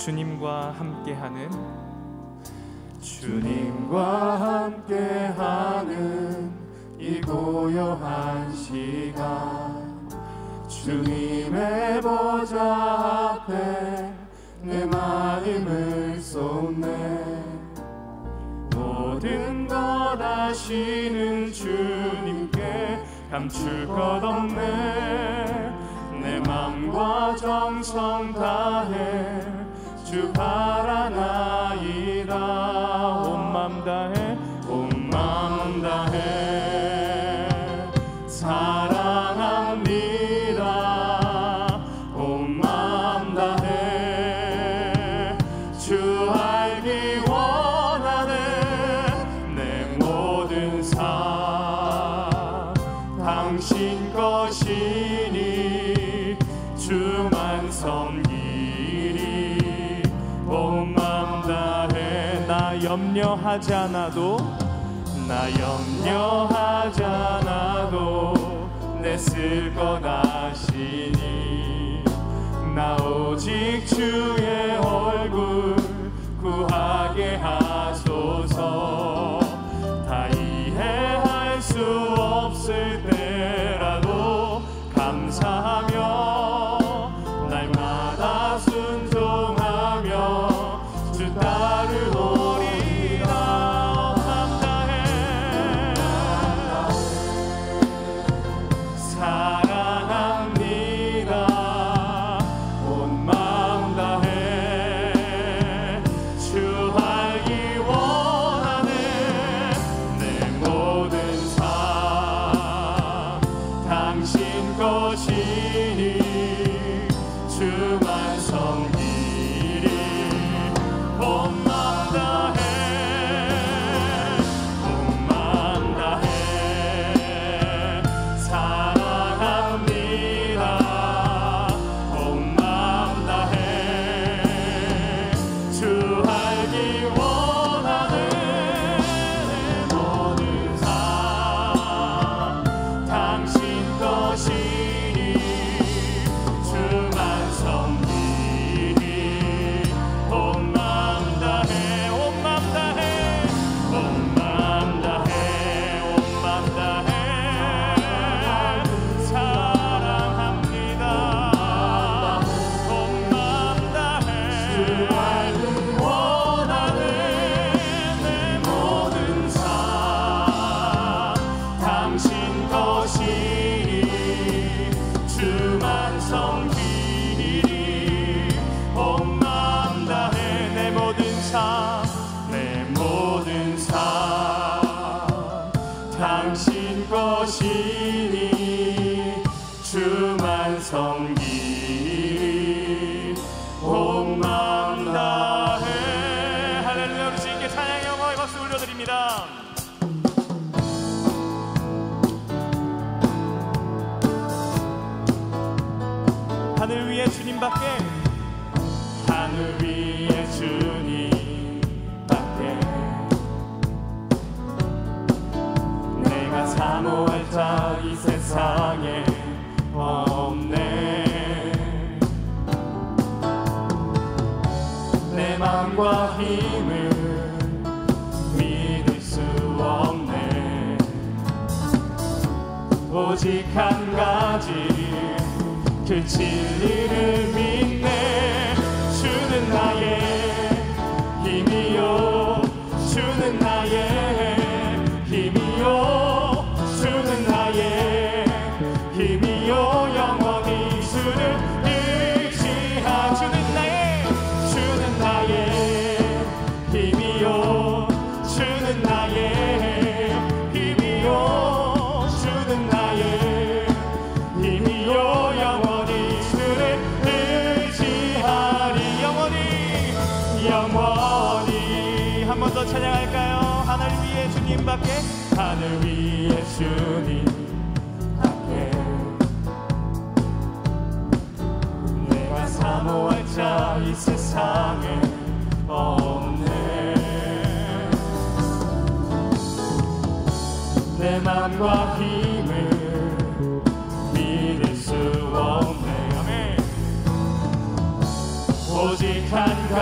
주님과 함께하는 이 고요한 시간, 주님의 보좌 앞에 내 마음을 쏟네. 모든 것 아시는 주님께 감출 것 없네. 내 맘과 정성 다해 주 바라나이다. 온 맘 다해, 온 맘 다해 사랑합니다. 온 맘 다해 주 알기 원하네. 내 모든 삶 당신 것이니 주만 섬기리. 온 맘 다해. 나 염려하지 않아도 내 쓸 것 아시니. 나 오직 주의 얼굴 구하게 하소서. 다 이해할 수 없을 때라도 감사하며 날마다 순종하며 주 따르오리라. 맘 다해 사랑합니다. 온 마음 다해 주 알기 원하네. 내 모든 삶 당신 것이니 주만 섬기리. 온 마음 다해, 온 마음 다해 사랑합니다. 온 마음 다해 주 알기 원하네. 내 모든 삶 당신 것이니 주만 섬기리. 온 마음 다해, 온 마음 다해, 온 마음 다해, 온 마음 다해 사랑합니다. 온 마음 다해 주 알기 원하네. 내 모든 삶 당신 것이니 주만 섬기리. 온 마음 다해. 내 모든 삶 당신 것이니 주만 섬기리. 온 마음 다해. 할렐루야. 우리 주님께 찬양의 영광의 박수 올려드립니다. 하늘 위에 주님밖에, 하늘 위에 주님밖에 내가 사모할 자 이 세상에 없네. 내 마음과 힘을 믿을 수 없네. 오직 한 가지 그 진리를 믿네. 주는 나의 힘이요, 주는 나의 힘이요, 주는 나의 힘이요. 영원히 주를 의지하. 주는 나의 힘이요, 주는 나의 힘이요, 주는 나의 힘이요. 영원히 주를 의지하리. 영원히 한 번 더 찬양할까요? 하늘 위에 주님밖에, 하늘 위에 주님밖에 내가 사모할 자 이 세상에 없네. 내 맘과 힘을 믿을 수 없네. 아멘. 오직 한 가지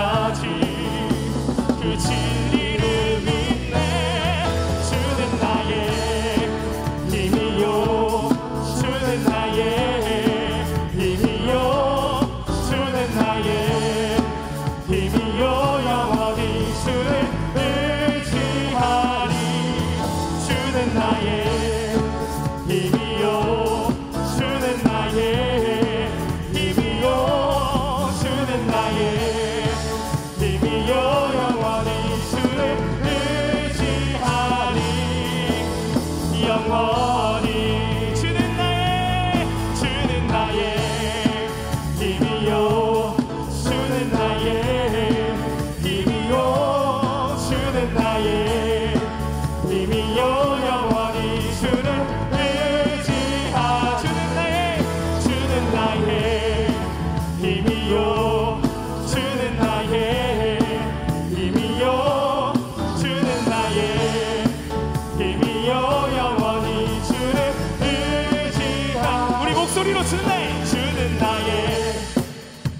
목소리로 주는 나의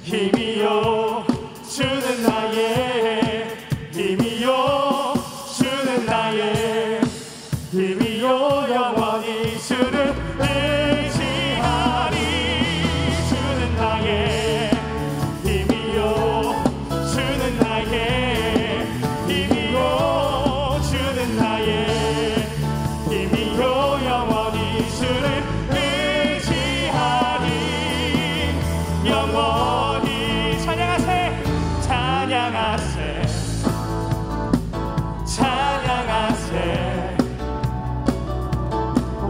힘이요, 주는 나의 힘이요, 주는 나의 힘이요, 영원히 주를 의지하리. 주는 나의 힘이요, 주는 나의 힘이요, 주는 나의 힘이요, 영원히 주를 의지하리. 영원히 찬양하세, 찬양하세, 찬양하세.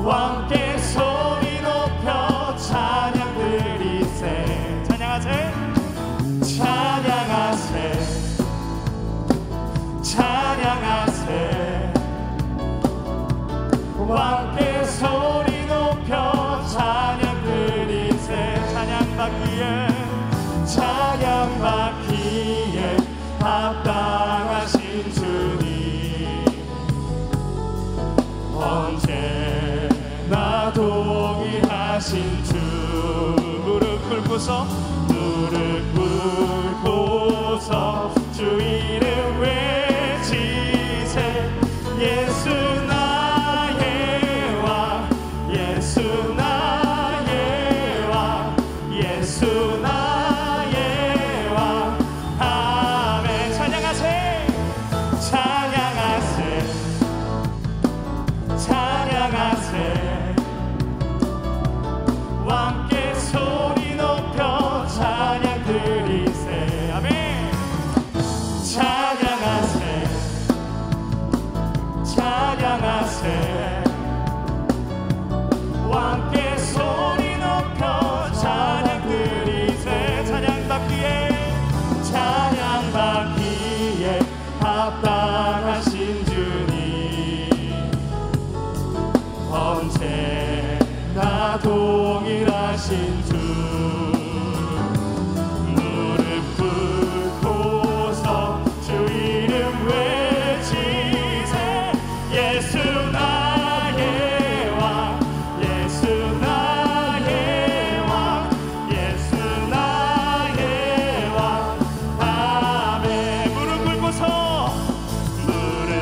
왕께 소리 높여 찬양 드리세. 찬양하세, 찬양하세, 찬양하세. 왕께 소리 높여 찬양 드리세. 찬양받기에, 찬양받기에 합당하신 주님, 언제나 동일하신 주. 무릎 꿇고서, 무릎 꿇고서 주 이름 외치세. 예수 나의 왕, 예수 나의 왕, 예수 나의 왕. 아멘. 찬양하세, 찬양하세, 찬양하세. 왕께 소리 높여 찬양 드리세. 아멘. 찬양하세, 찬양하세. 왕께 소리 높여 찬양 드리세. 찬양받기에, 찬양받기에 합당하신 주님, 언제나 동일하신 주. 무릎 꿇고서 주 이름 외치세. 예수 나의 왕, 예수 나의 왕, 예수 나의 왕. 아멘. 무릎 꿇고서, 무릎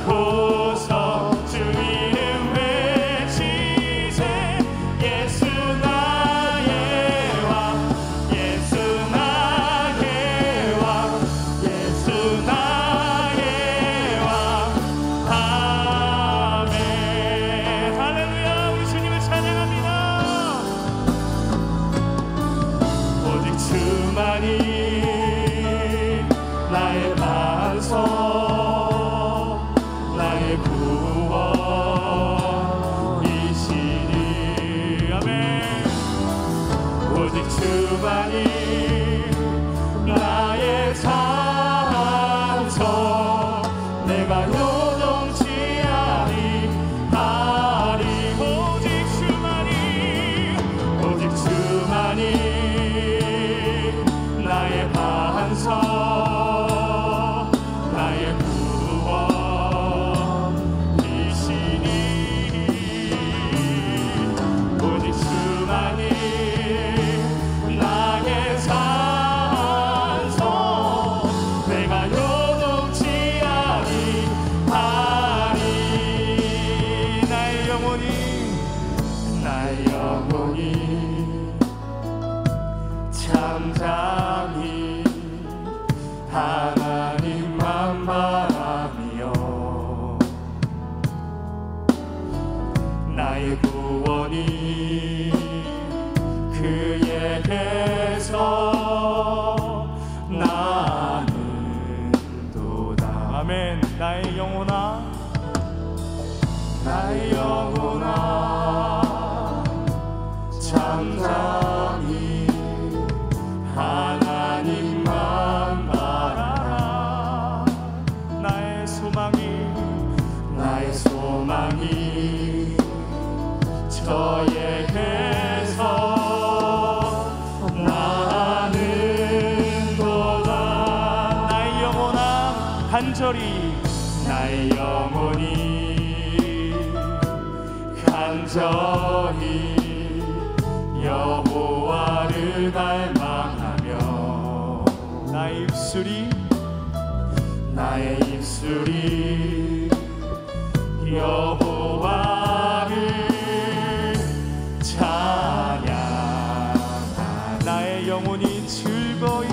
꿇고서 주 이름 외치세. 예수 나의 왕, 예수 나의 왕, 예수 나의 왕. 아멘. 할렐루야. 우리 주님을 찬양합니다. 오직 주만이 나의 반석, 나의 구원이시니. 아멘. 오직 주만이 나의 산성, 내가 요동치 아니하리. 오직 주만이, 오직 주만이 나의 반석, 나의 구원이시니. 오직 주만이 나의 산성, 내가 요동치 아니하리. 나의 영혼이, 나의 영혼이 잠잠히 하나님만 바라며, 나의 구원이 그에게서 나는도다. 아멘. 나의 영혼아, 나의 영혼아, 잠잠히 하나님만 바라라. 나의 소망이, 나의 소망이 저에게서 나는도다. 나의 영혼아, 간절히, 나의 영혼이 간절히 여호와를 갈망하며 나의 입술이 여호와를 찬양하나 나의 영혼이 즐거이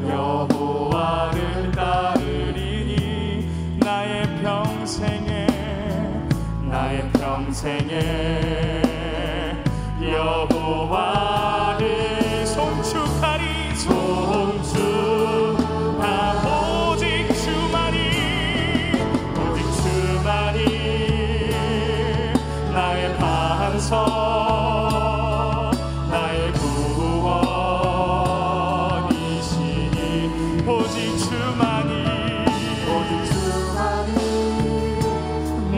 여호와를 따르리니 나의 평생에 여호와를 송축하리 오직 주만이 나의 반석 나의 구원이시니 오직 주만이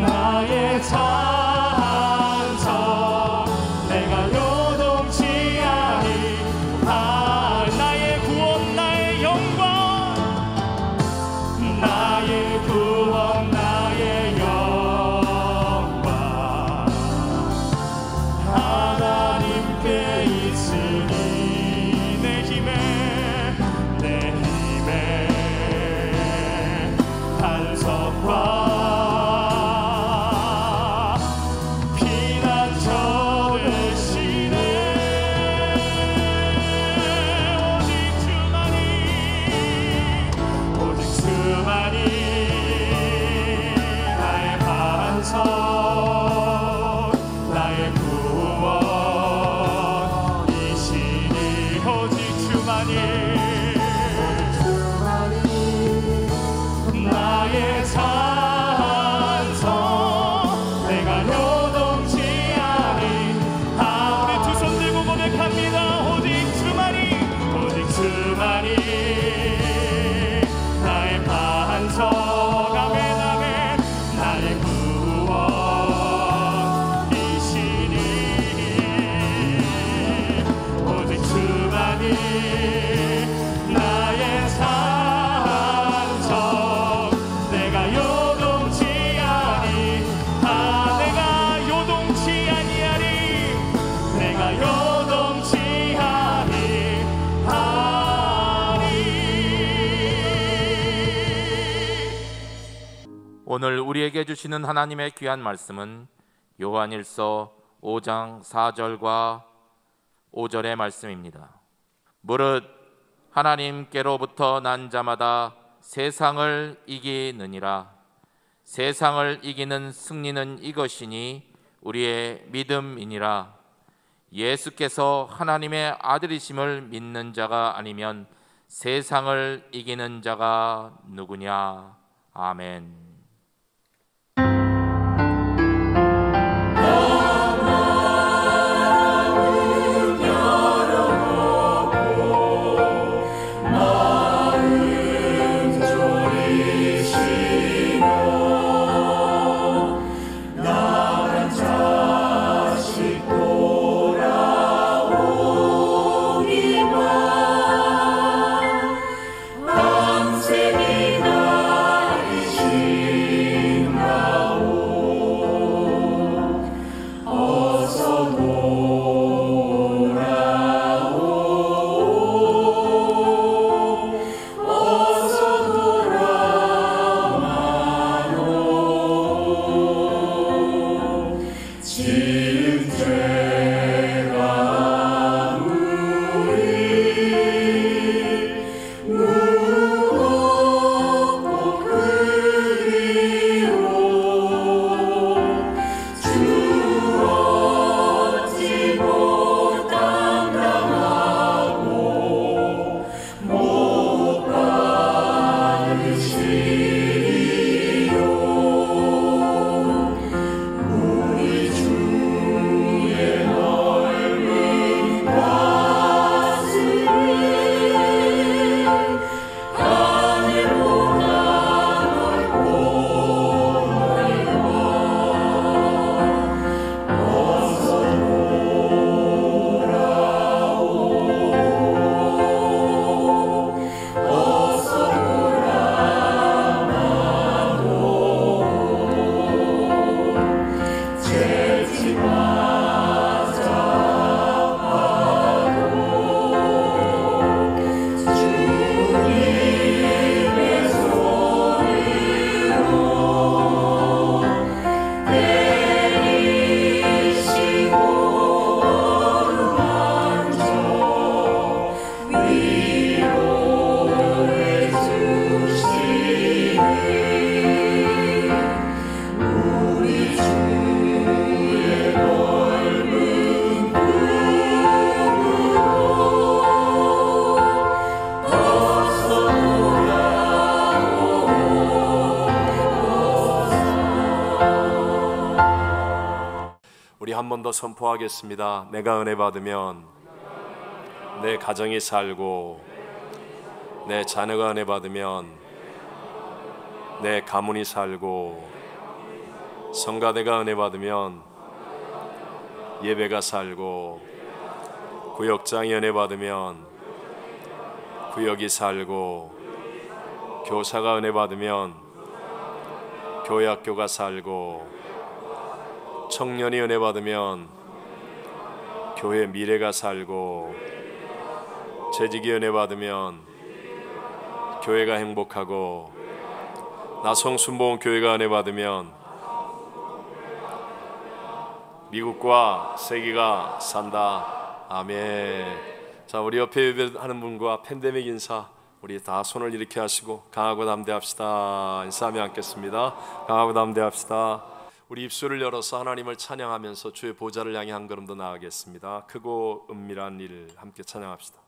나의 찬송 내가 요동치 아니 나의 구원 나의 영광 나의 구원 나의 영광 하나님께 있으니 내 힘에 반석과 피난처 되시네 오직 주만이 나의 반석 나의 구원이시니 오직 주만이 나의 찬송 내가 요동치 아니 우리 두 손 들고 고백합니다 오직 주만이 나의 반석 아멘 나의 구원이시니 오직 주만이 나의 찬송 내가 요동치 아니하리 오늘 우리에게 주시는 하나님의 귀한 말씀은 요한일서 5장 4절과 5절의 말씀입니다. 무릇 하나님께로부터 난 자마다 세상을 이기느니라. 세상을 이기는 승리는 이것이니 우리의 믿음이니라. 예수께서 하나님의 아들이심을 믿는 자가 아니면 세상을 이기는 자가 누구냐. 아멘. 밤새미나 이시 한 번 더 선포하겠습니다. 내가 은혜 받으면 내 가정이 살고, 내 자녀가 은혜 받으면 내 가문이 살고, 성가대가 은혜 받으면 예배가 살고, 구역장이 은혜 받으면 구역이 살고, 교사가 은혜 받으면 교회 학교가 살고, 청년이 은혜 받으면 교회 미래가 살고, 재직이 은혜 받으면 교회가 행복하고, 나성순복음 교회가 은혜 받으면 미국과 세계가 산다. 아멘. 자, 우리 옆에 예배하는 분과 팬데믹 인사 우리 다 손을 이렇게 하시고 강하고 담대합시다 인사하며 앉겠습니다. 강하고 담대합시다. 우리 입술을 열어서 하나님을 찬양하면서 주의 보좌를 향해 한 걸음 더 나아가겠습니다. 크고 은밀한 일 함께 찬양합시다.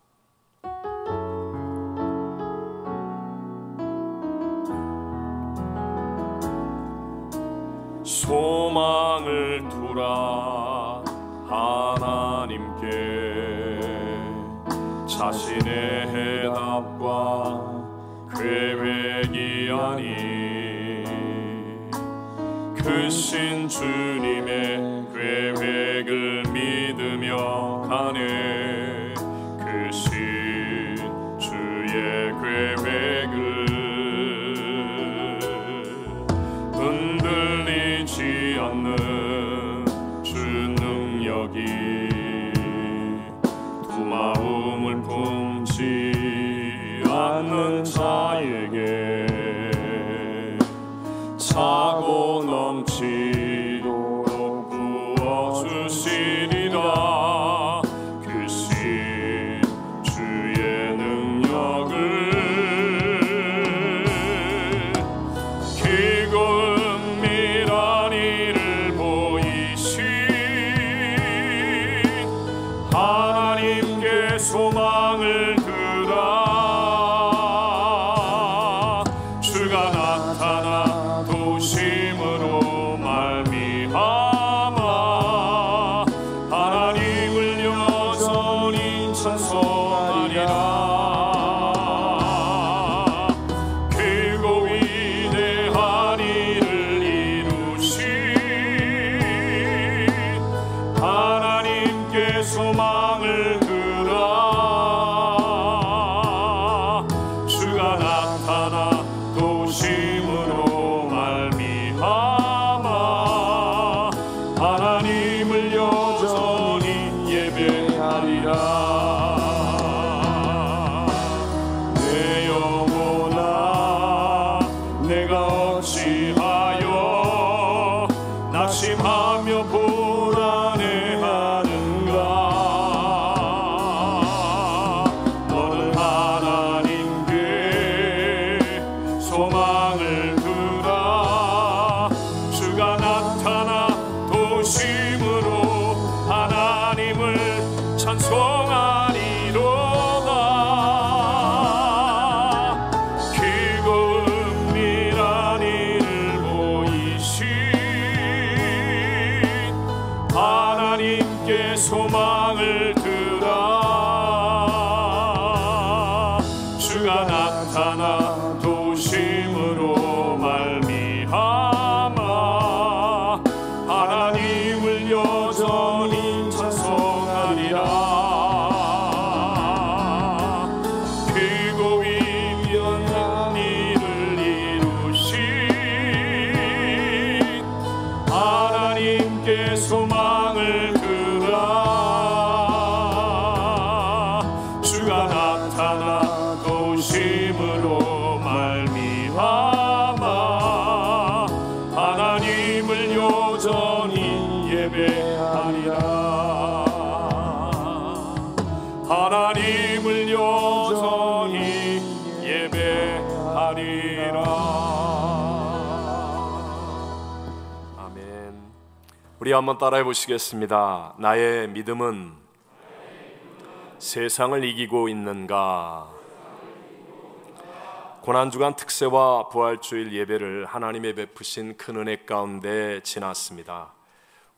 소망을 두라 하나님께, 자신의 해답과 계획이 아닌 크신 주님의 계획을 믿으며 가네. 크신 주의 계획을 흔들리지 않는 주 능력이 두 마음을 품지 않는 자에게 차고 넘치도록 부어주시리라. 크신 주의 능력을 길고 은밀한 일을 보이신 하나님께 소망을 두라. 주가 나타나 도심으로 말미암아 하나님을 여전히 찬송하리라. 길고 위대한 일을 이루신 하나님께 소망을 두라. 주가 나타나 도심으로 말미암아 하나님을 여전히 예배하리라. 내 영혼아 내가 어찌하여 낙심하며 불안해하는가. 너는 하나님께 소망을 두라. 주가 나타나 도심으로 하나님을 찬송하리로다. 길고 은밀한 일을 보이신 하나님께 소망을 두라. 주가 나타나 도심으로 말미암아 하나님을 여전히 찬송하리라. 길고 위대한 일을 이루신 하나님께 소망을 두라. 주가 나타나 도심으로 말미암아 하나님을 여전히 예배하리라. 하나님을 여전히 예배하리라. 아멘. 우리 한번 따라해 보시겠습니다. 나의 믿음은 세상을 이기고 있는가. 고난주간 특세와 부활주일 예배를 하나님의 베푸신 큰 은혜 가운데 지났습니다.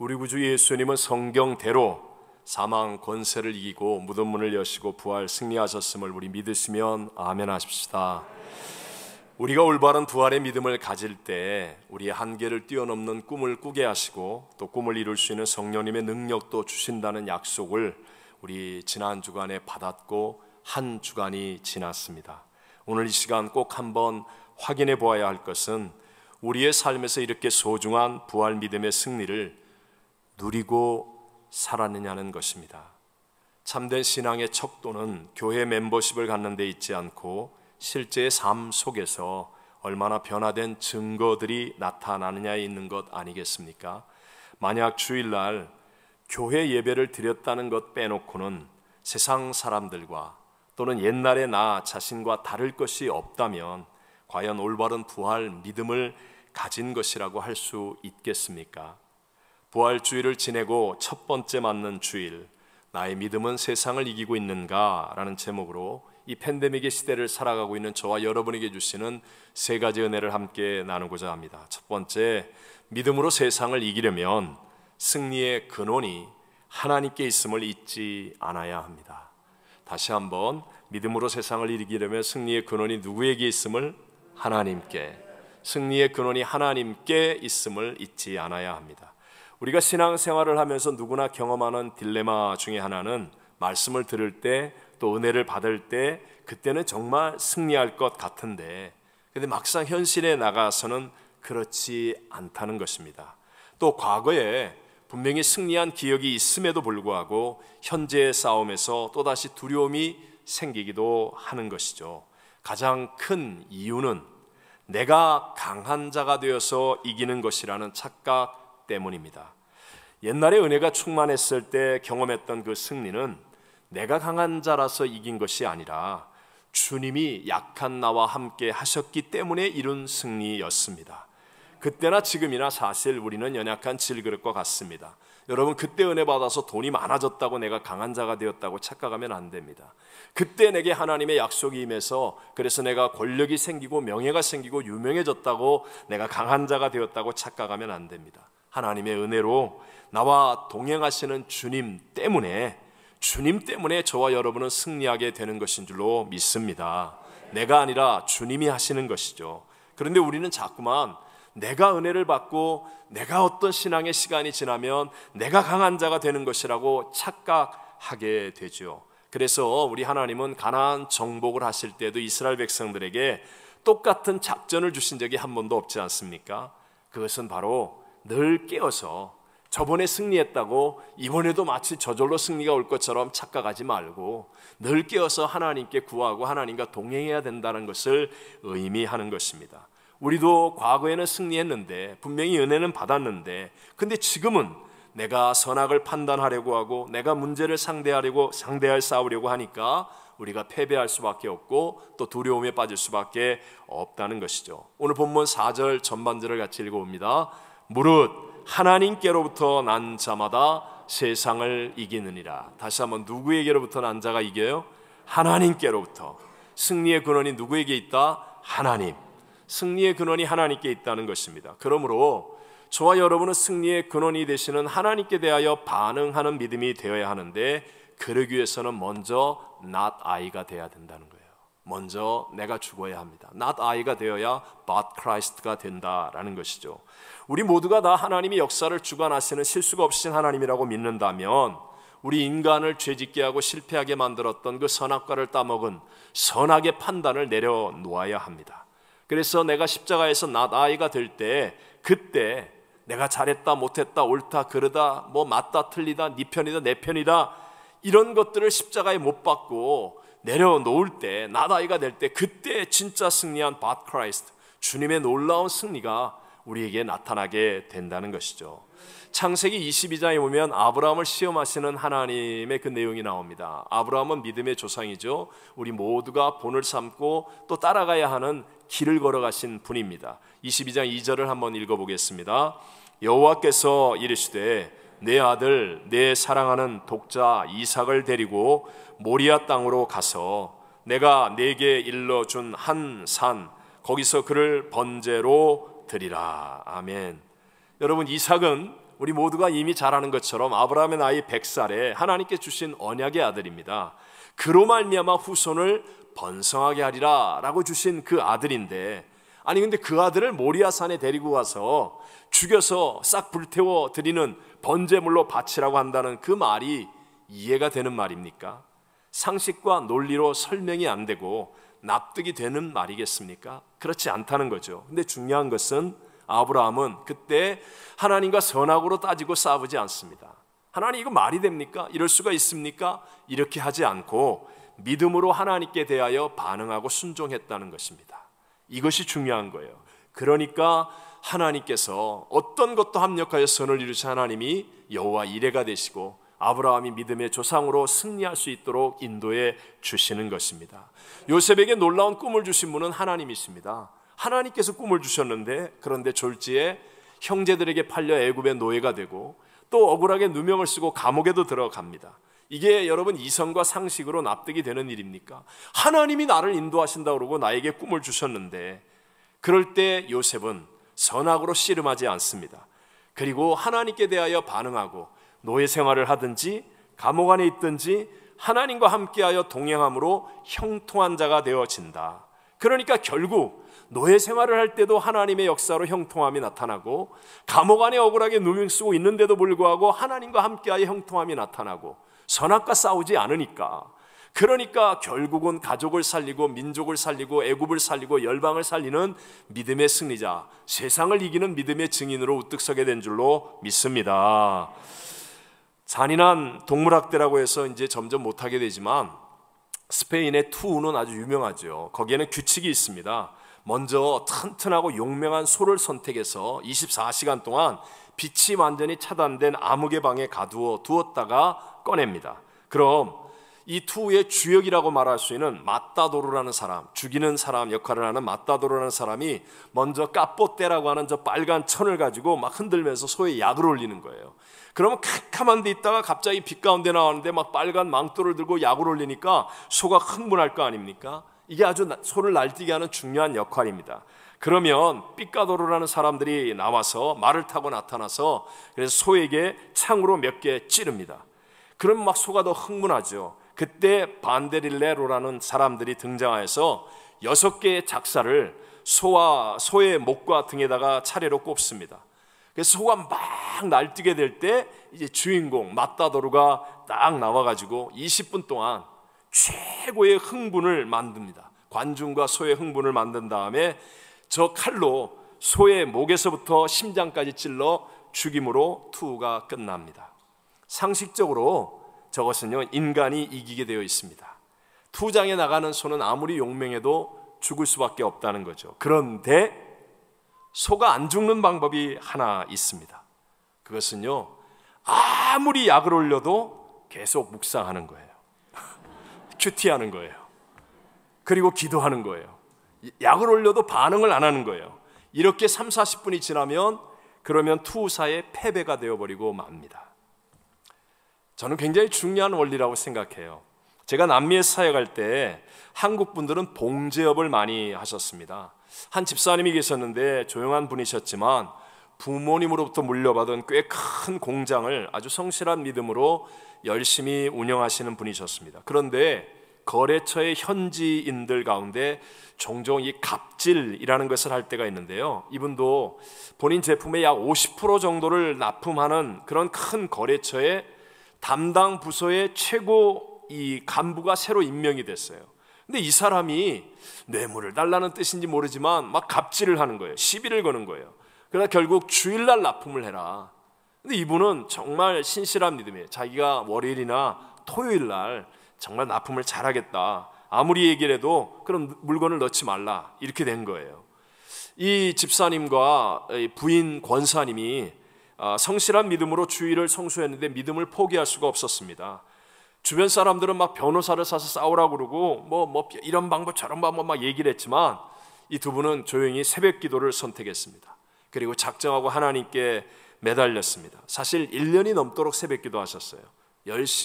우리 구주 예수님은 성경대로 사망 권세를 이기고 무덤 문을 여시고 부활 승리하셨음을 우리 믿으시면 아멘 하십시다. 우리가 올바른 부활의 믿음을 가질 때 우리의 한계를 뛰어넘는 꿈을 꾸게 하시고 또 꿈을 이룰 수 있는 성령님의 능력도 주신다는 약속을 우리 지난 주간에 받았고 한 주간이 지났습니다. 오늘 이 시간 꼭 한번 확인해 보아야 할 것은 우리의 삶에서 이렇게 소중한 부활 믿음의 승리를 누리고 살았느냐는 것입니다. 참된 신앙의 척도는 교회 멤버십을 갖는 데 있지 않고 실제의 삶 속에서 얼마나 변화된 증거들이 나타나느냐에 있는 것 아니겠습니까? 만약 주일날 교회 예배를 드렸다는 것 빼놓고는 세상 사람들과 또는 옛날의 나 자신과 다를 것이 없다면 과연 올바른 부활 믿음을 가진 것이라고 할 수 있겠습니까? 부활주일을 지내고 첫 번째 맞는 주일, 나의 믿음은 세상을 이기고 있는가? 라는 제목으로 이 팬데믹의 시대를 살아가고 있는 저와 여러분에게 주시는 세 가지 은혜를 함께 나누고자 합니다. 첫 번째, 믿음으로 세상을 이기려면 승리의 근원이 하나님께 있음을 잊지 않아야 합니다. 다시 한번, 믿음으로 세상을 이기려면 승리의 근원이 누구에게 있음을? 하나님께. 승리의 근원이 하나님께 있음을 잊지 않아야 합니다. 우리가 신앙생활을 하면서 누구나 경험하는 딜레마 중에 하나는 말씀을 들을 때 또 은혜를 받을 때 그때는 정말 승리할 것 같은데 근데 막상 현실에 나가서는 그렇지 않다는 것입니다. 또 과거에 분명히 승리한 기억이 있음에도 불구하고 현재의 싸움에서 또다시 두려움이 생기기도 하는 것이죠. 가장 큰 이유는 내가 강한 자가 되어서 이기는 것이라는 착각 때문입니다. 옛날에 은혜가 충만했을 때 경험했던 그 승리는 내가 강한 자라서 이긴 것이 아니라 주님이 약한 나와 함께 하셨기 때문에 이룬 승리였습니다. 그때나 지금이나 사실 우리는 연약한 질그릇과 같습니다. 여러분, 그때 은혜 받아서 돈이 많아졌다고 내가 강한 자가 되었다고 착각하면 안 됩니다. 그때 내게 하나님의 약속이 임해서 그래서 내가 권력이 생기고 명예가 생기고 유명해졌다고 내가 강한 자가 되었다고 착각하면 안 됩니다. 하나님의 은혜로 나와 동행하시는 주님 때문에 저와 여러분은 승리하게 되는 것인 줄로 믿습니다. 내가 아니라 주님이 하시는 것이죠. 그런데 우리는 자꾸만 내가 은혜를 받고 내가 어떤 신앙의 시간이 지나면 내가 강한 자가 되는 것이라고 착각하게 되죠. 그래서 우리 하나님은 가나안 정복을 하실 때도 이스라엘 백성들에게 똑같은 작전을 주신 적이 한 번도 없지 않습니까? 그것은 바로 늘 깨어서 저번에 승리했다고 이번에도 마치 저절로 승리가 올 것처럼 착각하지 말고 늘 깨어서 하나님께 구하고 하나님과 동행해야 된다는 것을 의미하는 것입니다. 우리도 과거에는 승리했는데 분명히 은혜는 받았는데 근데 지금은 내가 선악을 판단하려고 하고 내가 문제를 싸우려고 하니까 우리가 패배할 수밖에 없고 또 두려움에 빠질 수밖에 없다는 것이죠. 오늘 본문 4절 전반절을 같이 읽어봅니다. 무릇 하나님께로부터 난 자마다 세상을 이기느니라. 다시 한번, 누구에게로부터 난 자가 이겨요? 하나님께로부터. 승리의 근원이 누구에게 있다? 하나님. 승리의 근원이 하나님께 있다는 것입니다. 그러므로 저와 여러분은 승리의 근원이 되시는 하나님께 대하여 반응하는 믿음이 되어야 하는데 그러기 위해서는 먼저 not I가 되어야 된다는 거예요. 먼저 내가 죽어야 합니다. not I가 되어야 but Christ가 된다라는 것이죠. 우리 모두가 다 하나님이 역사를 주관하시는 실수가 없으신 하나님이라고 믿는다면 우리 인간을 죄짓게 하고 실패하게 만들었던 그 선악과를 따먹은 선악의 판단을 내려놓아야 합니다. 그래서 내가 십자가에서 not I가 될 때 그때 내가 잘했다 못했다 옳다 그르다 뭐 맞다 틀리다 네 편이다 내 편이다 이런 것들을 십자가에 못 박고 내려놓을 때 not I가 될 때 그때 진짜 승리한 but Christ 주님의 놀라운 승리가 우리에게 나타나게 된다는 것이죠. 창세기 22장에 보면 아브라함을 시험하시는 하나님의 그 내용이 나옵니다. 아브라함은 믿음의 조상이죠. 우리 모두가 본을 삼고 또 따라가야 하는 길을 걸어가신 분입니다. 22장 2절을 한번 읽어보겠습니다. 여호와께서 이르시되 내 아들 내 사랑하는 독자 이삭을 데리고 모리아 땅으로 가서 내가 네게 일러준 한 산 거기서 그를 번제로 드리라. 아멘. 여러분, 이삭은 우리 모두가 이미 잘 아는 것처럼 아브라함의 나이 100살에 하나님께 주신 언약의 아들입니다. 그로 말미암아 후손을 번성하게 하리라 라고 주신 그 아들인데, 아니 근데 그 아들을 모리아산에 데리고 가서 죽여서 싹 불태워 드리는 번제물로 바치라고 한다는 그 말이 이해가 되는 말입니까? 상식과 논리로 설명이 안 되고 납득이 되는 말이겠습니까? 그렇지 않다는 거죠. 근데 중요한 것은 아브라함은 그때 하나님과 선악으로 따지고 싸우지 않습니다. 하나님 이거 말이 됩니까? 이럴 수가 있습니까? 이렇게 하지 않고 믿음으로 하나님께 대하여 반응하고 순종했다는 것입니다. 이것이 중요한 거예요. 그러니까 하나님께서 어떤 것도 합력하여 선을 이루신 하나님이 여호와 이레가 되시고 아브라함이 믿음의 조상으로 승리할 수 있도록 인도해 주시는 것입니다. 요셉에게 놀라운 꿈을 주신 분은 하나님이십니다. 하나님께서 꿈을 주셨는데, 그런데 졸지에 형제들에게 팔려 애굽의 노예가 되고 또 억울하게 누명을 쓰고 감옥에도 들어갑니다. 이게 여러분 이성과 상식으로 납득이 되는 일입니까? 하나님이 나를 인도하신다고 그러고 나에게 꿈을 주셨는데, 그럴 때 요셉은 선악으로 씨름하지 않습니다. 그리고 하나님께 대하여 반응하고 노예 생활을 하든지 감옥 안에 있든지 하나님과 함께하여 동행함으로 형통한 자가 되어진다. 그러니까 결국 노예 생활을 할 때도 하나님의 역사로 형통함이 나타나고, 감옥 안에 억울하게 누명 쓰고 있는데도 불구하고 하나님과 함께하여 형통함이 나타나고, 선악과 싸우지 않으니까, 그러니까 결국은 가족을 살리고 민족을 살리고 애굽을 살리고 열방을 살리는 믿음의 승리자, 세상을 이기는 믿음의 증인으로 우뚝 서게 된 줄로 믿습니다. 잔인한 동물학대라고 해서 이제 점점 못하게 되지만 스페인의 투우는 아주 유명하죠. 거기에는 규칙이 있습니다. 먼저 튼튼하고 용맹한 소를 선택해서 24시간 동안 빛이 완전히 차단된 암흑의 방에 가두어 두었다가 꺼냅니다. 그럼 이 투우의 주역이라고 말할 수 있는 마따도르라는 사람, 죽이는 사람 역할을 하는 마따도르라는 사람이 먼저 까뽀떼라고 하는 저 빨간 천을 가지고 막 흔들면서 소에 약을 올리는 거예요. 그러면 캄캄한 데 있다가 갑자기 빛 가운데 나오는데 막 빨간 망토를 들고 약을 올리니까 소가 흥분할 거 아닙니까? 이게 아주 소를 날뛰게 하는 중요한 역할입니다. 그러면 삐까도르라는 사람들이 나와서 말을 타고 나타나서 그래서 소에게 창으로 몇 개 찌릅니다. 그러면 막 소가 더 흥분하죠. 그때 반데릴레로라는 사람들이 등장해서 6개의 작사를 소의 목과 등에다가 차례로 꼽습니다. 그래서 소가 막 날뛰게 될 때 이제 주인공 마따도르가 딱 나와가지고 20분 동안 최고의 흥분을 만듭니다. 관중과 소의 흥분을 만든 다음에 저 칼로 소의 목에서부터 심장까지 찔러 죽임으로 투우가 끝납니다. 상식적으로 저것은요, 인간이 이기게 되어 있습니다. 투장에 나가는 소는 아무리 용맹해도 죽을 수밖에 없다는 거죠. 그런데 소가 안 죽는 방법이 하나 있습니다. 그것은요, 아무리 약을 올려도 계속 묵상하는 거예요. 큐티하는 거예요. 그리고 기도하는 거예요. 약을 올려도 반응을 안 하는 거예요. 이렇게 30-40분이 지나면 그러면 투우사의 패배가 되어버리고 맙니다. 저는 굉장히 중요한 원리라고 생각해요. 제가 남미에 사역할 때 한국 분들은 봉제업을 많이 하셨습니다. 한 집사님이 계셨는데 조용한 분이셨지만 부모님으로부터 물려받은 꽤 큰 공장을 아주 성실한 믿음으로 열심히 운영하시는 분이셨습니다. 그런데 거래처의 현지인들 가운데 종종 이 갑질이라는 것을 할 때가 있는데요. 이분도 본인 제품의 약 50% 정도를 납품하는 그런 큰 거래처의 담당 부서의 최고 이 간부가 새로 임명이 됐어요. 근데 이 사람이 뇌물을 달라는 뜻인지 모르지만 막 갑질을 하는 거예요. 시비를 거는 거예요. 그러다 결국 주일날 납품을 해라. 근데 이분은 정말 신실한 믿음이에요. 자기가 월요일이나 토요일날 정말 납품을 잘하겠다. 아무리 얘기를 해도 그럼 물건을 넣지 말라. 이렇게 된 거예요. 이 집사님과 부인 권사님이 성실한 믿음으로 주일을 성수했는데 믿음을 포기할 수가 없었습니다. 주변 사람들은 막 변호사를 사서 싸우라고 그러고 뭐 이런 방법 저런 방법 막 얘기를 했지만 이 두 분은 조용히 새벽 기도를 선택했습니다. 그리고 작정하고 하나님께 매달렸습니다. 사실 1년이 넘도록 새벽 기도하셨어요.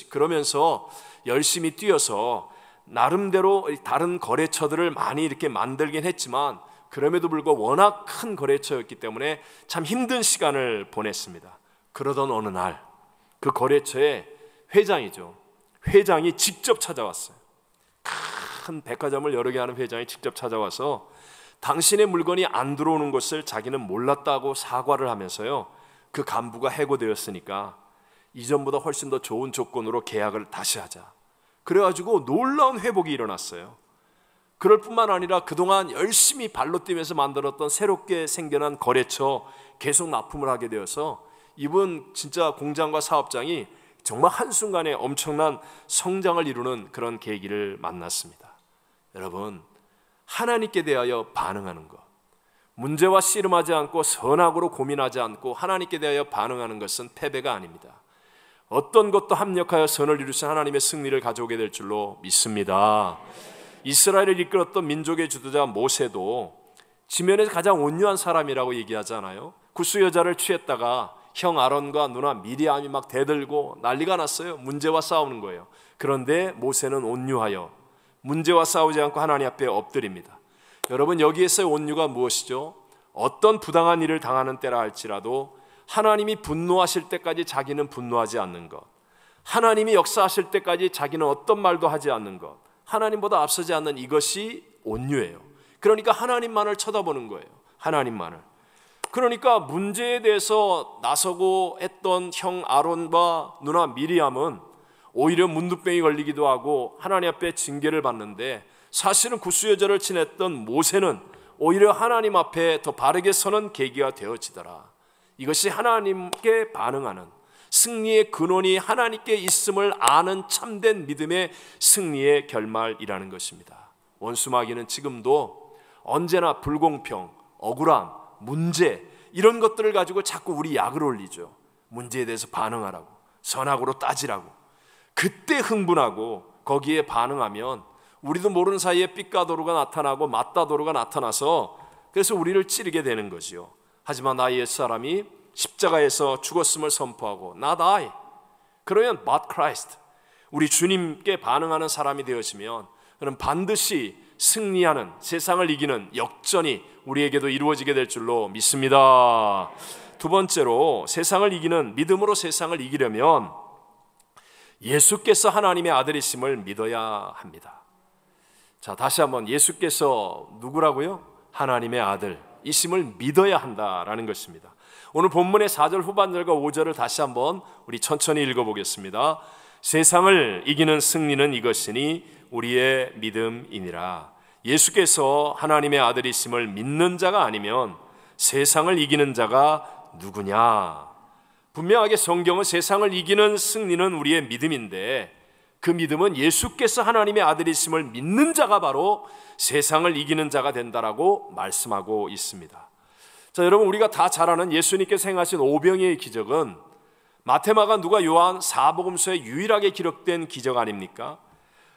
그러면서 열심히 뛰어서 나름대로 다른 거래처들을 많이 이렇게 만들긴 했지만 그럼에도 불구하고 워낙 큰 거래처였기 때문에 참 힘든 시간을 보냈습니다. 그러던 어느 날 그 거래처의 회장이 직접 찾아왔어요. 큰 백화점을 여러 개 하는 회장이 직접 찾아와서 당신의 물건이 안 들어오는 것을 자기는 몰랐다고 사과를 하면서요, 그 간부가 해고되었으니까 이전보다 훨씬 더 좋은 조건으로 계약을 다시 하자. 그래가지고 놀라운 회복이 일어났어요. 그럴 뿐만 아니라 그동안 열심히 발로 뛰면서 만들었던 새롭게 생겨난 거래처 계속 납품을 하게 되어서 이분 진짜 공장과 사업장이 정말 한순간에 엄청난 성장을 이루는 그런 계기를 만났습니다. 여러분, 하나님께 대하여 반응하는 것, 문제와 씨름하지 않고 선악으로 고민하지 않고 하나님께 대하여 반응하는 것은 패배가 아닙니다. 어떤 것도 합력하여 선을 이루신 하나님의 승리를 가져오게 될 줄로 믿습니다. 이스라엘을 이끌었던 민족의 주도자 모세도 지면에서 가장 온유한 사람이라고 얘기하잖아요. 구스 여자를 취했다가 형 아론과 누나 미리암이 막 대들고 난리가 났어요. 문제와 싸우는 거예요. 그런데 모세는 온유하여 문제와 싸우지 않고 하나님 앞에 엎드립니다. 여러분, 여기에서의 온유가 무엇이죠? 어떤 부당한 일을 당하는 때라 할지라도 하나님이 분노하실 때까지 자기는 분노하지 않는 것, 하나님이 역사하실 때까지 자기는 어떤 말도 하지 않는 것, 하나님보다 앞서지 않는 이것이 온유예요. 그러니까 하나님만을 쳐다보는 거예요. 하나님만을. 그러니까 문제에 대해서 나서고 했던 형 아론과 누나 미리암은 오히려 문둥병이 걸리기도 하고 하나님 앞에 징계를 받는데, 사실은 구스 여자를 지냈던 모세는 오히려 하나님 앞에 더 바르게 서는 계기가 되어지더라. 이것이 하나님께 반응하는 승리의 근원이 하나님께 있음을 아는 참된 믿음의 승리의 결말이라는 것입니다. 원수마귀는 지금도 언제나 불공평, 억울함, 문제, 이런 것들을 가지고 자꾸 우리 약을 올리죠. 문제에 대해서 반응하라고, 선악으로 따지라고. 그때 흥분하고 거기에 반응하면 우리도 모르는 사이에 삐까도루가 나타나고 맞다도루가 나타나서 그래서 우리를 찌르게 되는 거지요. 하지만 나의 옛사람이 십자가에서 죽었음을 선포하고 not I, 그러면 but Christ, 우리 주님께 반응하는 사람이 되어지면 그럼 반드시 승리하는, 세상을 이기는 역전이 우리에게도 이루어지게 될 줄로 믿습니다. 두 번째로, 세상을 이기는 믿음으로 세상을 이기려면 예수께서 하나님의 아들이심을 믿어야 합니다. 자, 다시 한번, 예수께서 누구라고요? 하나님의 아들이심을 믿어야 한다라는 것입니다. 오늘 본문의 4절 후반절과 5절을 다시 한번 우리 천천히 읽어보겠습니다. 세상을 이기는 승리는 이것이니 우리의 믿음이니라. 예수께서 하나님의 아들이심을 믿는 자가 아니면 세상을 이기는 자가 누구냐? 분명하게 성경은 세상을 이기는 승리는 우리의 믿음인데, 그 믿음은 예수께서 하나님의 아들이심을 믿는 자가 바로 세상을 이기는 자가 된다라고 말씀하고 있습니다. 자, 여러분, 우리가 다 잘 아는 예수님께서 행하신 오병이의 기적은 마태마가 누가 요한 사복음서에 유일하게 기록된 기적 아닙니까?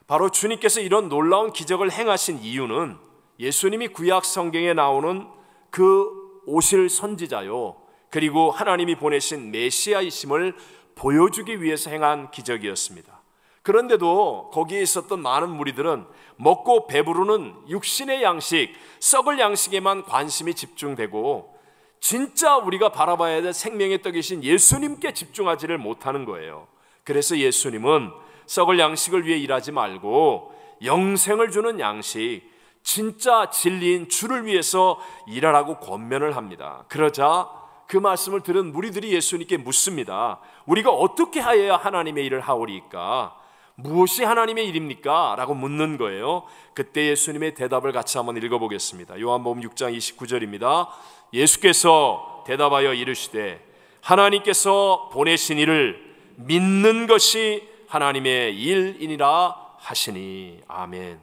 바로 주님께서 이런 놀라운 기적을 행하신 이유는 예수님이 구약 성경에 나오는 그 오실 선지자요, 그리고 하나님이 보내신 메시아이심을 보여주기 위해서 행한 기적이었습니다. 그런데도 거기에 있었던 많은 무리들은 먹고 배부르는 육신의 양식, 썩을 양식에만 관심이 집중되고 진짜 우리가 바라봐야 될 생명의 떡이신 예수님께 집중하지를 못하는 거예요. 그래서 예수님은 썩을 양식을 위해 일하지 말고 영생을 주는 양식, 진짜 진리인 주를 위해서 일하라고 권면을 합니다. 그러자 그 말씀을 들은 무리들이 예수님께 묻습니다. 우리가 어떻게 하여야 하나님의 일을 하오리까? 무엇이 하나님의 일입니까? 라고 묻는 거예요. 그때 예수님의 대답을 같이 한번 읽어보겠습니다. 요한복음 6장 29절입니다. 예수께서 대답하여 이르시되 하나님께서 보내신 이를 믿는 것이 하나님의 일이니라 하시니. 아멘.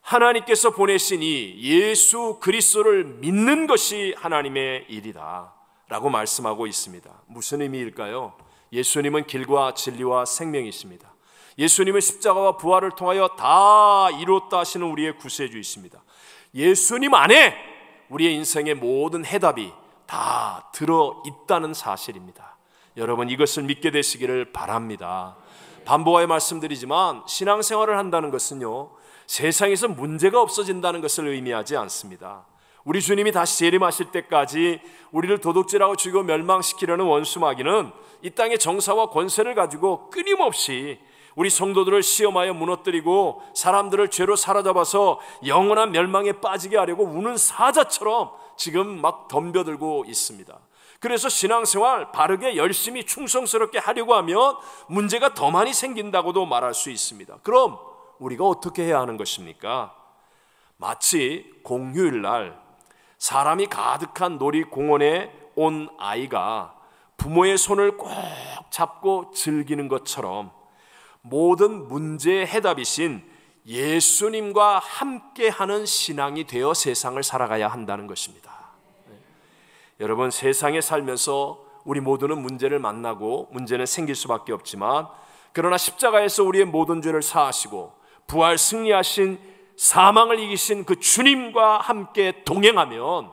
하나님께서 보내신 이 예수 그리스도를 믿는 것이 하나님의 일이다 라고 말씀하고 있습니다. 무슨 의미일까요? 예수님은 길과 진리와 생명이십니다. 예수님은 십자가와 부활을 통하여 다 이뤘다 하시는 우리의 구세주이십니다. 예수님 안에 우리의 인생의 모든 해답이 다 들어있다는 사실입니다. 여러분, 이것을 믿게 되시기를 바랍니다. 반복하여 말씀드리지만 신앙생활을 한다는 것은요, 세상에서 문제가 없어진다는 것을 의미하지 않습니다. 우리 주님이 다시 재림하실 때까지 우리를 도둑질하고 죽이고 멸망시키려는 원수 마귀는 이 땅의 정사와 권세를 가지고 끊임없이 우리 성도들을 시험하여 무너뜨리고 사람들을 죄로 사로잡아서 영원한 멸망에 빠지게 하려고 우는 사자처럼 지금 막 덤벼들고 있습니다. 그래서 신앙생활 바르게 열심히 충성스럽게 하려고 하면 문제가 더 많이 생긴다고도 말할 수 있습니다. 그럼 우리가 어떻게 해야 하는 것입니까? 마치 공휴일날 사람이 가득한 놀이공원에 온 아이가 부모의 손을 꼭 잡고 즐기는 것처럼 모든 문제의 해답이신 예수님과 함께하는 신앙이 되어 세상을 살아가야 한다는 것입니다. 여러분, 세상에 살면서 우리 모두는 문제를 만나고 문제는 생길 수밖에 없지만, 그러나 십자가에서 우리의 모든 죄를 사하시고 부활 승리하신 사망을 이기신 그 주님과 함께 동행하면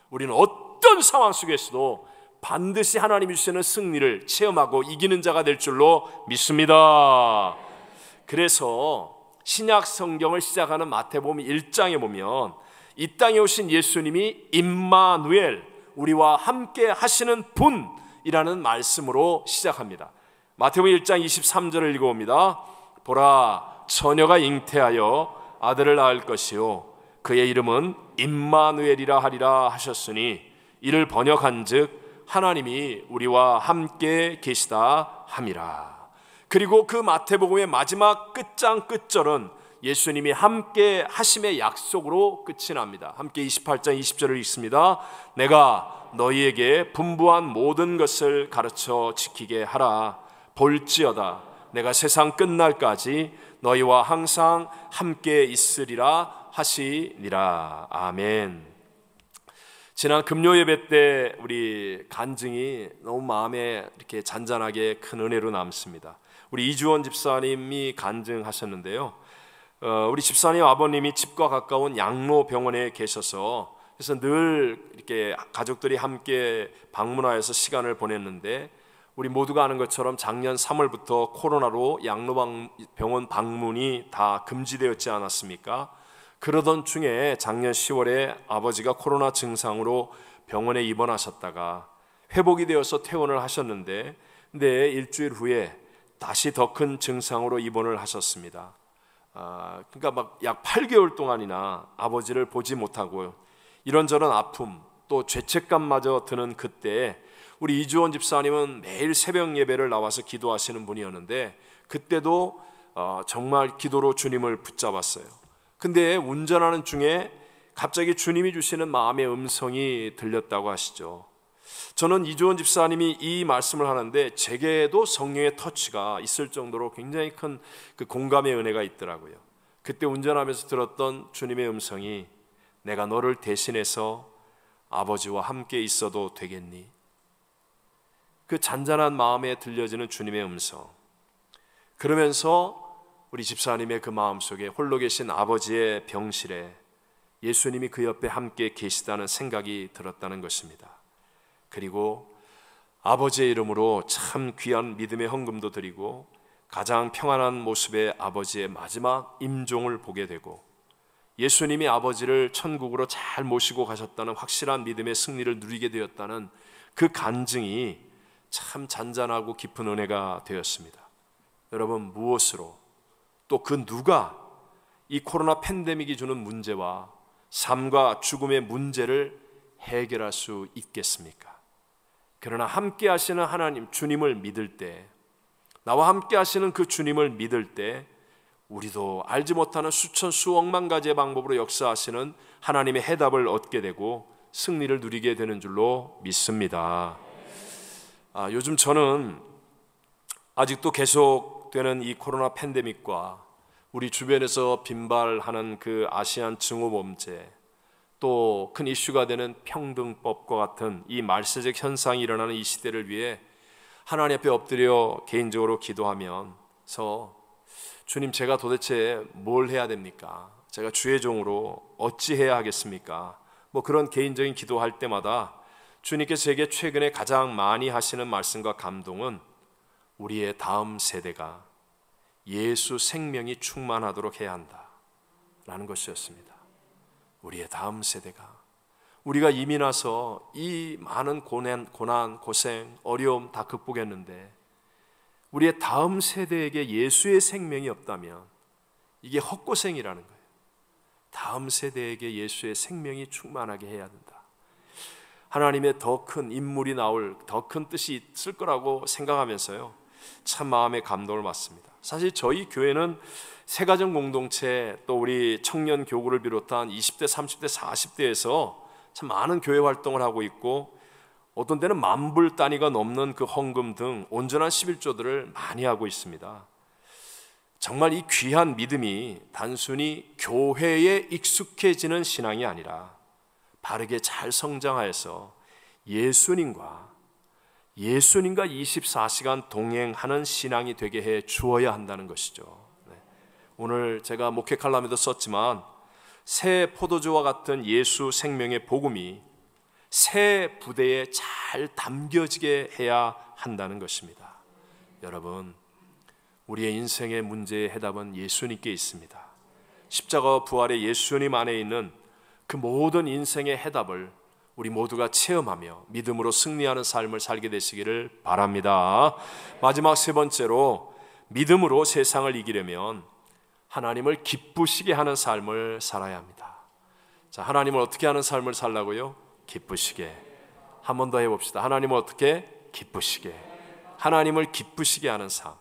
우리는 어떤 상황 속에서도 반드시 하나님이 주시는 승리를 체험하고 이기는 자가 될 줄로 믿습니다. 그래서 신약 성경을 시작하는 마태복음 1장에 보면 이 땅에 오신 예수님이 임마누엘, 우리와 함께 하시는 분이라는 말씀으로 시작합니다. 마태복음 1장 23절을 읽어봅니다. 보라, 처녀가 잉태하여 아들을 낳을 것이요 그의 이름은 임마누엘이라 하리라 하셨으니, 이를 번역한즉 하나님이 우리와 함께 계시다 함이라. 그리고 그 마태복음의 마지막 끝장 끝절은 예수님이 함께 하심의 약속으로 끝이 납니다. 함께 28장 20절을 읽습니다. 내가 너희에게 분부한 모든 것을 가르쳐 지키게 하라. 볼지어다 내가 세상 끝날까지 너희와 항상 함께 있으리라 하시니라. 아멘. 지난 금요 예배 때 우리 간증이 너무 마음에 이렇게 잔잔하게 큰 은혜로 남습니다. 우리 이주원 집사님이 간증하셨는데요. 우리 집사님 아버님이 집과 가까운 양로병원에 계셔서, 그래서 늘 이렇게 가족들이 함께 방문하여서 시간을 보냈는데, 우리 모두가 아는 것처럼 작년 3월부터 코로나로 양로병원 방문이 다 금지되었지 않았습니까? 그러던 중에 작년 10월에 아버지가 코로나 증상으로 병원에 입원하셨다가 회복이 되어서 퇴원을 하셨는데, 근데 일주일 후에 다시 더 큰 증상으로 입원을 하셨습니다. 그러니까 막 약 8개월 동안이나 아버지를 보지 못하고 이런저런 아픔, 또 죄책감마저 드는 그때 우리 이주원 집사님은 매일 새벽 예배를 나와서 기도하시는 분이었는데, 그때도 정말 기도로 주님을 붙잡았어요. 근데 운전하는 중에 갑자기 주님이 주시는 마음의 음성이 들렸다고 하시죠. 저는 이주원 집사님이 이 말씀을 하는데 제게도 성령의 터치가 있을 정도로 굉장히 큰 그 공감의 은혜가 있더라고요. 그때 운전하면서 들었던 주님의 음성이, 내가 너를 대신해서 아버지와 함께 있어도 되겠니? 그 잔잔한 마음에 들려지는 주님의 음성. 그러면서 우리 집사님의 그 마음속에 홀로 계신 아버지의 병실에 예수님이 그 옆에 함께 계시다는 생각이 들었다는 것입니다. 그리고 아버지의 이름으로 참 귀한 믿음의 헌금도 드리고 가장 평안한 모습의 아버지의 마지막 임종을 보게 되고, 예수님이 아버지를 천국으로 잘 모시고 가셨다는 확실한 믿음의 승리를 누리게 되었다는 그 간증이 참 잔잔하고 깊은 은혜가 되었습니다. 여러분, 무엇으로 또 그 누가 이 코로나 팬데믹이 주는 문제와 삶과 죽음의 문제를 해결할 수 있겠습니까? 그러나 함께 하시는 하나님 주님을 믿을 때, 나와 함께 하시는 그 주님을 믿을 때 우리도 알지 못하는 수천 수억만 가지의 방법으로 역사하시는 하나님의 해답을 얻게 되고 승리를 누리게 되는 줄로 믿습니다. 요즘 저는 아직도 계속되는 이 코로나 팬데믹과 우리 주변에서 빈발하는 그 아시안 증오범죄, 또 큰 이슈가 되는 평등법과 같은 이 말세적 현상이 일어나는 이 시대를 위해 하나님 앞에 엎드려 개인적으로 기도하면서, 주님, 제가 도대체 뭘 해야 됩니까? 제가 주의 종으로 어찌해야 하겠습니까? 뭐 그런 개인적인 기도할 때마다 주님께서 제게 최근에 가장 많이 하시는 말씀과 감동은 우리의 다음 세대가 예수 생명이 충만하도록 해야 한다라는 것이었습니다. 우리의 다음 세대가 우리가 이민 와서 이 많은 고난, 고생, 어려움 다 극복했는데 우리의 다음 세대에게 예수의 생명이 없다면 이게 헛고생이라는 거예요. 다음 세대에게 예수의 생명이 충만하게 해야 된다. 하나님의 더 큰 인물이 나올 더 큰 뜻이 있을 거라고 생각하면서요, 참 마음의 감동을 받습니다. 사실 저희 교회는 새가정 공동체, 또 우리 청년 교구를 비롯한 20대, 30대, 40대에서 참 많은 교회 활동을 하고 있고, 어떤 때는 만불 단위가 넘는 그 헌금 등 온전한 11조들을 많이 하고 있습니다. 정말 이 귀한 믿음이 단순히 교회에 익숙해지는 신앙이 아니라 바르게 잘 성장하여서 예수님과 24시간 동행하는 신앙이 되게 해 주어야 한다는 것이죠. 오늘 제가 목회 칼럼에도 썼지만 새 포도주와 같은 예수 생명의 복음이 새 부대에 잘 담겨지게 해야 한다는 것입니다. 여러분, 우리의 인생의 문제의 해답은 예수님께 있습니다. 십자가와 부활의 예수님 안에 있는 그 모든 인생의 해답을 우리 모두가 체험하며 믿음으로 승리하는 삶을 살게 되시기를 바랍니다. 마지막 세 번째로, 믿음으로 세상을 이기려면 하나님을 기쁘시게 하는 삶을 살아야 합니다. 자, 하나님을 어떻게 하는 삶을 살라고요? 기쁘시게. 한 번 더 해봅시다. 하나님을 어떻게? 기쁘시게. 하나님을 기쁘시게 하는 삶.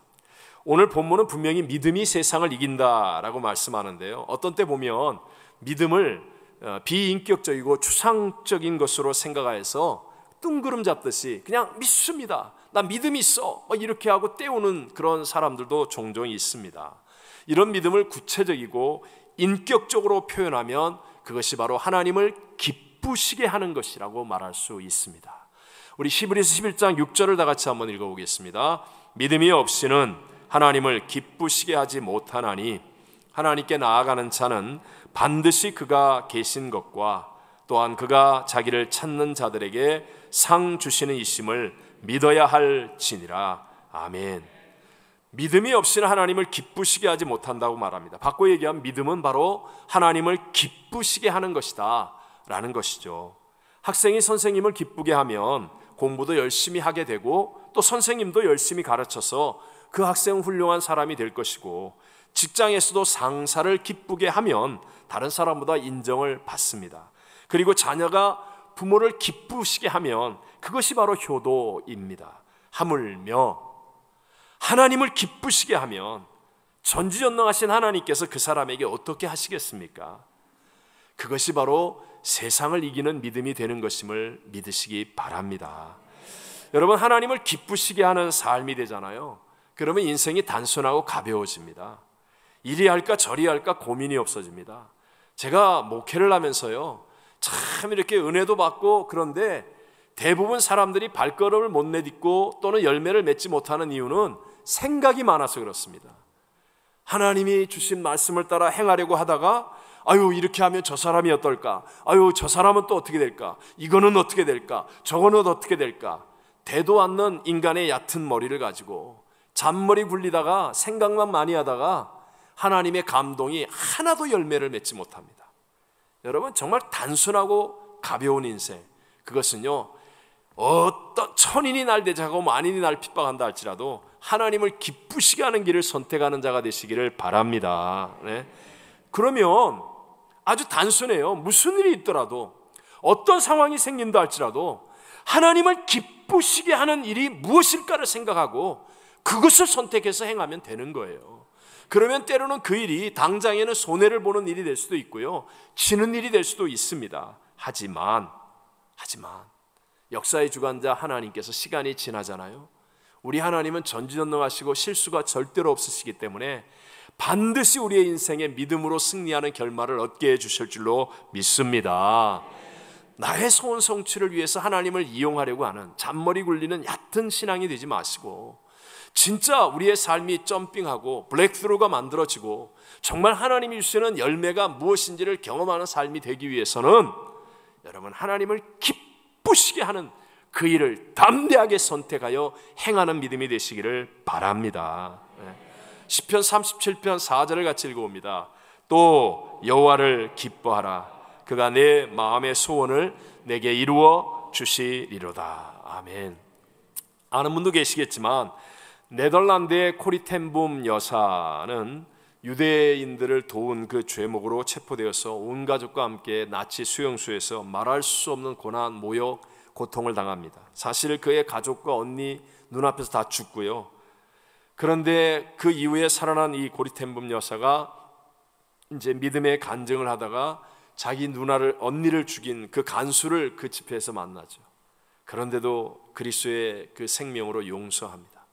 오늘 본문은 분명히 믿음이 세상을 이긴다라고 말씀하는데요, 어떤 때 보면 믿음을 비인격적이고 추상적인 것으로 생각해서 뜬구름 잡듯이 그냥 믿습니다, 나 믿음이 있어, 이렇게 하고 때우는 그런 사람들도 종종 있습니다. 이런 믿음을 구체적이고 인격적으로 표현하면 그것이 바로 하나님을 기쁘시게 하는 것이라고 말할 수 있습니다. 우리 히브리서 11장 6절을 다 같이 한번 읽어보겠습니다. 믿음이 없이는 하나님을 기쁘시게 하지 못하나니 하나님께 나아가는 자는 반드시 그가 계신 것과 또한 그가 자기를 찾는 자들에게 상 주시는 이심을 믿어야 할지니라. 아멘. 믿음이 없이는 하나님을 기쁘시게 하지 못한다고 말합니다. 바꿔 얘기하면 믿음은 바로 하나님을 기쁘시게 하는 것이다 라는 것이죠. 학생이 선생님을 기쁘게 하면 공부도 열심히 하게 되고, 또 선생님도 열심히 가르쳐서 그 학생은 훌륭한 사람이 될 것이고, 직장에서도 상사를 기쁘게 하면 다른 사람보다 인정을 받습니다. 그리고 자녀가 부모를 기쁘시게 하면 그것이 바로 효도입니다. 하물며 하나님을 기쁘시게 하면 전지전능하신 하나님께서 그 사람에게 어떻게 하시겠습니까? 그것이 바로 세상을 이기는 믿음이 되는 것임을 믿으시기 바랍니다. 여러분, 하나님을 기쁘시게 하는 삶이 되잖아요. 그러면 인생이 단순하고 가벼워집니다. 이리 할까 저리 할까 고민이 없어집니다. 제가 목회를 하면서요, 참 이렇게 은혜도 받고, 그런데 대부분 사람들이 발걸음을 못 내딛고 또는 열매를 맺지 못하는 이유는 생각이 많아서 그렇습니다. 하나님이 주신 말씀을 따라 행하려고 하다가 아유, 이렇게 하면 저 사람이 어떨까, 아유, 저 사람은 또 어떻게 될까, 이거는 어떻게 될까, 저거는 어떻게 될까, 되도 않는 인간의 얕은 머리를 가지고 잔머리 굴리다가 생각만 많이 하다가 하나님의 감동이 하나도 열매를 맺지 못합니다. 여러분, 정말 단순하고 가벼운 인생, 그것은요, 어떤 천인이 날 대적하고 만인이 날 핍박한다 할지라도 하나님을 기쁘시게 하는 길을 선택하는 자가 되시기를 바랍니다. 네? 그러면 아주 단순해요. 무슨 일이 있더라도, 어떤 상황이 생긴다 할지라도 하나님을 기쁘시게 하는 일이 무엇일까를 생각하고 그것을 선택해서 행하면 되는 거예요. 그러면 때로는 그 일이 당장에는 손해를 보는 일이 될 수도 있고요, 지는 일이 될 수도 있습니다. 하지만 역사의 주관자 하나님께서 시간이 지나잖아요. 우리 하나님은 전지전능하시고 실수가 절대로 없으시기 때문에 반드시 우리의 인생에 믿음으로 승리하는 결말을 얻게 해주실 줄로 믿습니다. 나의 소원 성취를 위해서 하나님을 이용하려고 하는 잔머리 굴리는 얕은 신앙이 되지 마시고, 진짜 우리의 삶이 점핑하고 블랙스루가 만들어지고 정말 하나님이 주시는 열매가 무엇인지를 경험하는 삶이 되기 위해서는 여러분, 하나님을 기쁘시게 하는 그 일을 담대하게 선택하여 행하는 믿음이 되시기를 바랍니다. 시편 37편 4절을 같이 읽어봅니다. 또 여호와를 기뻐하라. 그가 내 마음의 소원을 내게 이루어 주시리로다. 아멘. 아는 분도 계시겠지만 네덜란드의 코리 텐 붐 여사는 유대인들을 도운 그 죄목으로 체포되어서 온 가족과 함께 나치 수용소에서 말할 수 없는 고난, 모욕, 고통을 당합니다. 사실 그의 가족과 언니 눈앞에서 다 죽고요. 그런데 그 이후에 살아난 이 코리 텐 붐 여사가 이제 믿음의 간증을 하다가 자기 누나를, 언니를 죽인 그 간수를 그 집회에서 만나죠. 그런데도 그리스도의 그 생명으로 용서합니다.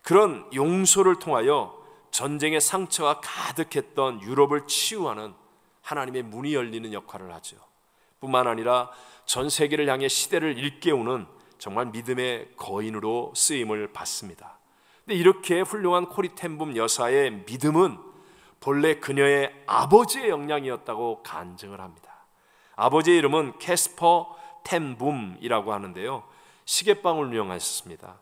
그런 용서를 통하여 전쟁의 상처가 가득했던 유럽을 치유하는 하나님의 문이 열리는 역할을 하죠. 뿐만 아니라 전 세계를 향해 시대를 일깨우는 정말 믿음의 거인으로 쓰임을 받습니다. 근데 이렇게 훌륭한 코리 텐 붐 여사의 믿음은 본래 그녀의 아버지의 영향이었다고 간증을 합니다. 아버지의 이름은 캐스퍼 텐 붐이라고 하는데요, 시계방을 운영하셨습니다.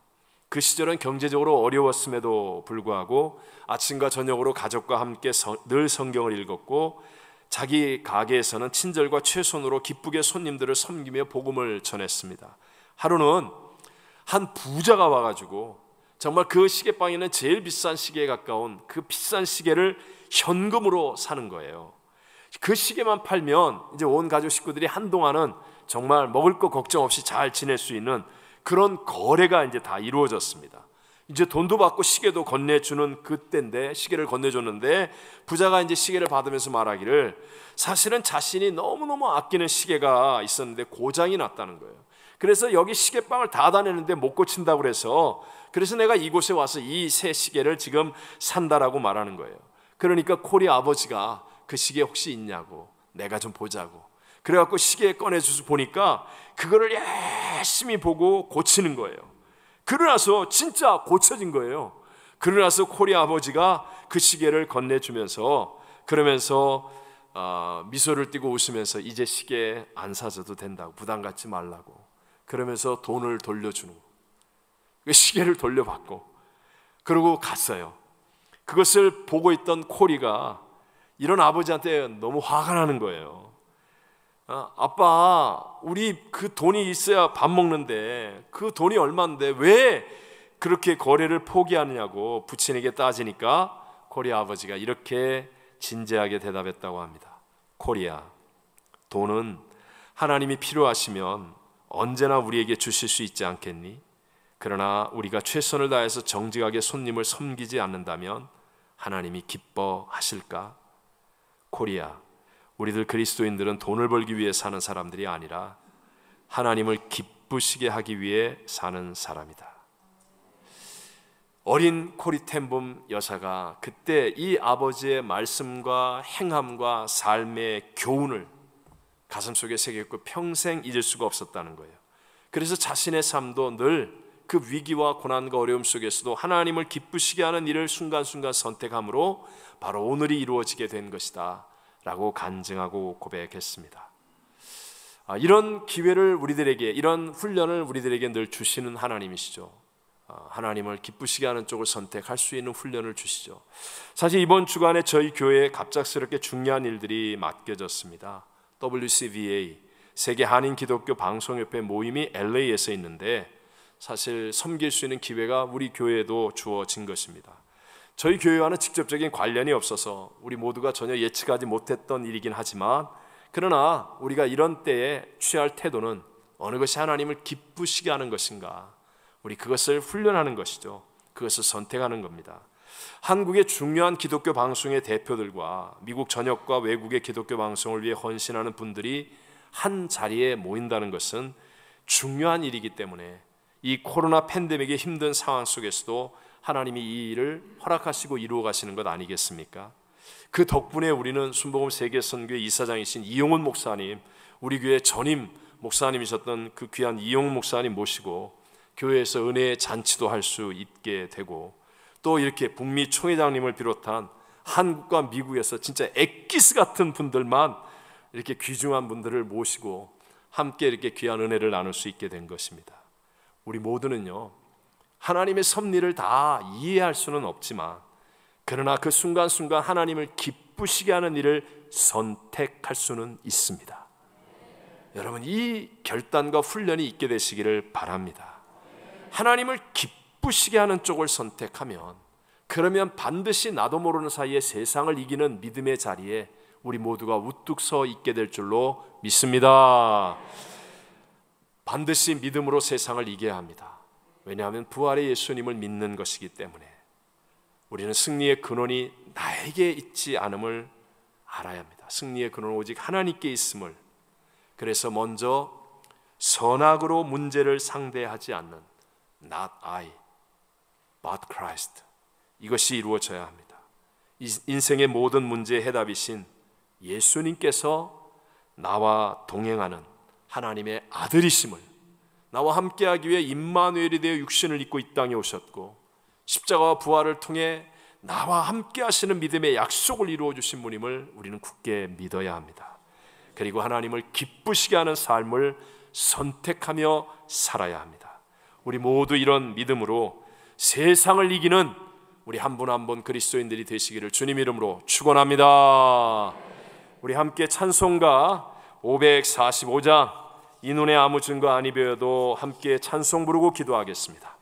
그 시절은 경제적으로 어려웠음에도 불구하고 아침과 저녁으로 가족과 함께 늘 성경을 읽었고, 자기 가게에서는 친절과 최선으로 기쁘게 손님들을 섬기며 복음을 전했습니다. 하루는 한 부자가 와가지고 정말 그 시계방에는 제일 비싼 시계에 가까운 그 비싼 시계를 현금으로 사는 거예요. 그 시계만 팔면 이제 온 가족 식구들이 한동안은 정말 먹을 거 걱정 없이 잘 지낼 수 있는 그런 거래가 이제 다 이루어졌습니다. 이제 돈도 받고 시계도 건네주는 그때인데, 시계를 건네줬는데 부자가 이제 시계를 받으면서 말하기를 사실은 자신이 너무너무 아끼는 시계가 있었는데 고장이 났다는 거예요. 그래서 여기 시계방을 다 다녔는데 못 고친다고 그래서 내가 이곳에 와서 이 새 시계를 지금 산다라고 말하는 거예요. 그러니까 코리 아버지가 그 시계 혹시 있냐고, 내가 좀 보자고, 그래갖고 시계 꺼내줘서 보니까 그거를 열심히 보고 고치는 거예요. 그러나서 진짜 고쳐진 거예요. 그러나서 코리 아버지가 그 시계를 건네주면서 그러면서 미소를 띠고 웃으면서 이제 시계 안 사줘도 된다고, 부담 갖지 말라고, 그러면서 돈을 돌려주는 거예요. 그 시계를 돌려받고 그러고 갔어요. 그것을 보고 있던 코리가 이런 아버지한테 너무 화가 나는 거예요. 아빠, 우리 그 돈이 있어야 밥 먹는데 그 돈이 얼마인데 왜 그렇게 거래를 포기하느냐고 부친에게 따지니까 코리 아버지가 이렇게 진지하게 대답했다고 합니다. 코리야, 돈은 하나님이 필요하시면 언제나 우리에게 주실 수 있지 않겠니? 그러나 우리가 최선을 다해서 정직하게 손님을 섬기지 않는다면 하나님이 기뻐하실까? 코리야, 우리들 그리스도인들은 돈을 벌기 위해 사는 사람들이 아니라 하나님을 기쁘시게 하기 위해 사는 사람이다. 어린 코리 텐 붐 여사가 그때 이 아버지의 말씀과 행함과 삶의 교훈을 가슴속에 새겼고 평생 잊을 수가 없었다는 거예요. 그래서 자신의 삶도 늘 그 위기와 고난과 어려움 속에서도 하나님을 기쁘시게 하는 일을 순간순간 선택함으로 바로 오늘이 이루어지게 된 것이다 라고 간증하고 고백했습니다. 이런 기회를 우리들에게, 이런 훈련을 우리들에게 늘 주시는 하나님이시죠. 하나님을 기쁘시게 하는 쪽을 선택할 수 있는 훈련을 주시죠. 사실 이번 주간에 저희 교회에 갑작스럽게 중요한 일들이 맡겨졌습니다. WCVA, 세계 한인 기독교 방송협회 모임이 LA에서 있는데 사실 섬길 수 있는 기회가 우리 교회에도 주어진 것입니다. 저희 교회와는 직접적인 관련이 없어서 우리 모두가 전혀 예측하지 못했던 일이긴 하지만, 그러나 우리가 이런 때에 취할 태도는 어느 것이 하나님을 기쁘시게 하는 것인가, 우리 그것을 훈련하는 것이죠. 그것을 선택하는 겁니다. 한국의 중요한 기독교 방송의 대표들과 미국 전역과 외국의 기독교 방송을 위해 헌신하는 분들이 한 자리에 모인다는 것은 중요한 일이기 때문에 이 코로나 팬데믹의 힘든 상황 속에서도 하나님이 이 일을 허락하시고 이루어 가시는 것 아니겠습니까? 그 덕분에 우리는 순복음 세계선교회 이사장이신 이용훈 목사님, 우리 교회 전임 목사님이셨던 그 귀한 이용훈 목사님 모시고 교회에서 은혜의 잔치도 할 수 있게 되고, 또 이렇게 북미 총회장님을 비롯한 한국과 미국에서 진짜 엑기스 같은 분들만 이렇게 귀중한 분들을 모시고 함께 이렇게 귀한 은혜를 나눌 수 있게 된 것입니다. 우리 모두는요, 하나님의 섭리를 다 이해할 수는 없지만 그러나 그 순간순간 하나님을 기쁘시게 하는 일을 선택할 수는 있습니다. 여러분, 이 결단과 훈련이 있게 되시기를 바랍니다. 하나님을 기쁘시게 하는 쪽을 선택하면, 그러면 반드시 나도 모르는 사이에 세상을 이기는 믿음의 자리에 우리 모두가 우뚝 서 있게 될 줄로 믿습니다. 반드시 믿음으로 세상을 이겨야 합니다. 왜냐하면 부활의 예수님을 믿는 것이기 때문에 우리는 승리의 근원이 나에게 있지 않음을 알아야 합니다. 승리의 근원은 오직 하나님께 있음을. 그래서 먼저 선악으로 문제를 상대하지 않는 Not I, but Christ, 이것이 이루어져야 합니다. 인생의 모든 문제의 해답이신 예수님께서 나와 동행하는 하나님의 아들이심을, 나와 함께하기 위해 임마누엘이 되어 육신을 입고 이 땅에 오셨고 십자가와 부활을 통해 나와 함께 하시는 믿음의 약속을 이루어 주신 분임을 우리는 굳게 믿어야 합니다. 그리고 하나님을 기쁘시게 하는 삶을 선택하며 살아야 합니다. 우리 모두 이런 믿음으로 세상을 이기는 우리 한 분 한 분 그리스도인들이 되시기를 주님 이름으로 축원합니다. 우리 함께 찬송가 545장 이 눈에 아무 증거 아니 배워도 함께 찬송 부르고 기도하겠습니다.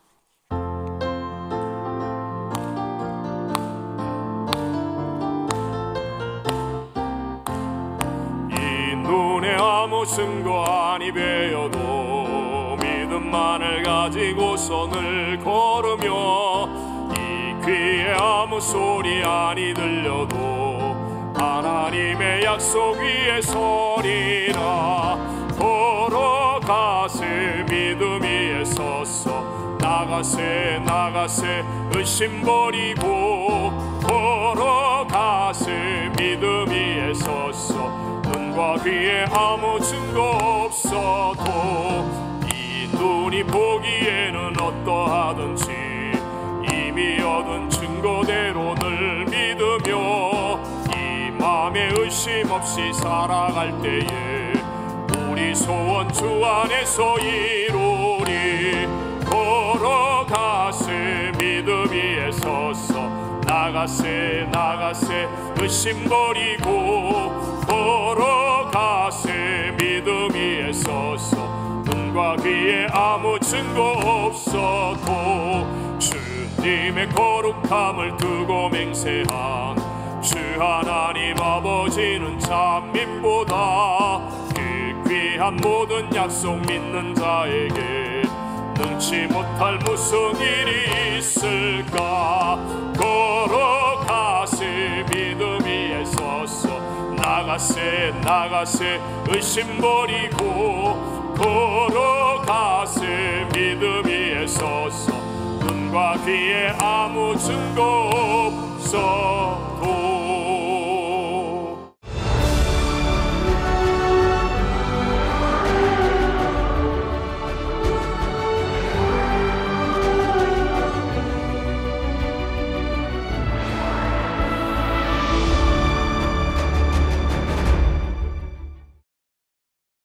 이 눈에 아무 증거 아니 배워도 믿음만을 가지고 선을 걸으며, 이 귀에 아무 소리 아니 들려도 하나님의 약속 위에 서리라. 걸어가세 믿음 위에 서서, 나가세 나가세 의심 버리고, 걸어가세 믿음 위에 서서, 눈과 귀에 아무 증거 없어도 이 눈이 보기에는 어떠하든지 이미 얻은 증거대로 늘 믿으며, 이 맘에 의심 없이 살아갈 때에 우리 소원 주 안에서 이루리. 걸어가세 믿음 위에 서서, 나가세 나가세 의심 버리고, 걸어가세 믿음 위에 서서, 눈과 귀에 아무 증거 없어도 주님의 거룩함을 두고 맹세한 주 하나님 아버지는 참민보다 그 귀한 모든 약속 믿는 자에게 능치 못할 무슨 일이 있을까. 걸어가세 믿음 위에 서서, 나가세 나가세 의심 버리고, 걸어가세 믿음 위에 서서, 눈과 귀에 아무 증거 없어